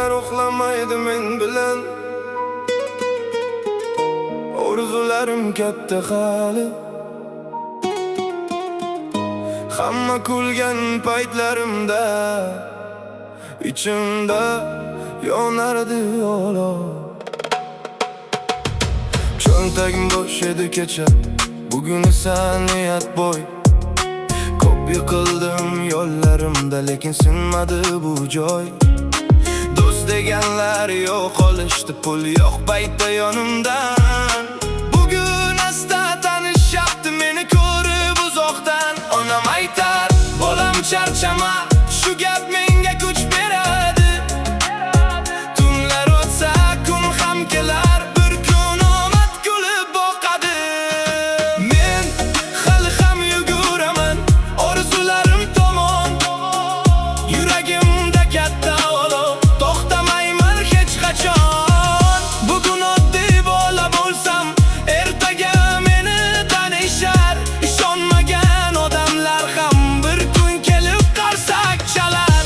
Tunlar uxlamaydi men bilan. Orzularim katta hali. Hamma kulgan paytlarimda ichimda yonardi olov. Cho'ntagim bo'sh edi kecha, bugun esa niyat bo'y. Ko'p yiqildim yo'llarimda, lekin sinmadi bu joy. Do'st deganlar yo'q qolishdi, pul yo'q paytda yonimdan. Bugun asta tanishyapti meni ko'rib uzoqdan. Onam aytar, bolam charchama, shu gap menga kuch beradi. Tunlar o'tsa kun ham kelar, bir kun omad kulib boqadi. Men hali ham yuguraman orzularim tomon. Yuragimda katta olov, to'xtamayman hech qachon. Bugun oddiy bola bo'lsam, ertaga meni tanishar. Ishonmagan odamlar ham bir kun kelib qarsak chalar.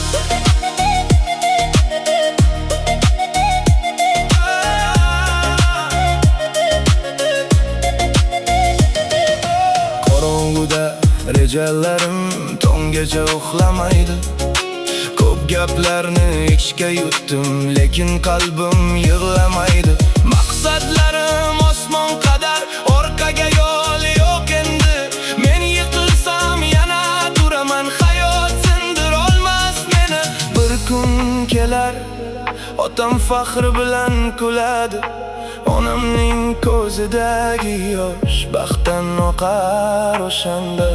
Qorong'uda rejalarim tongacha uxlamaydi. Ko'p gaplarni ichga yutdim, lekin qalbim yig'lamaydi. Maqsadlarim osmon qadar, orqaga yo'l yo'q endi. Men yiqilsam yana turaman, hayot sindir olmas meni. Bir kun kelar, otam faxri bilan kuladi. Onamning ko'zidagi yosh baxtdan oqar o'shanda.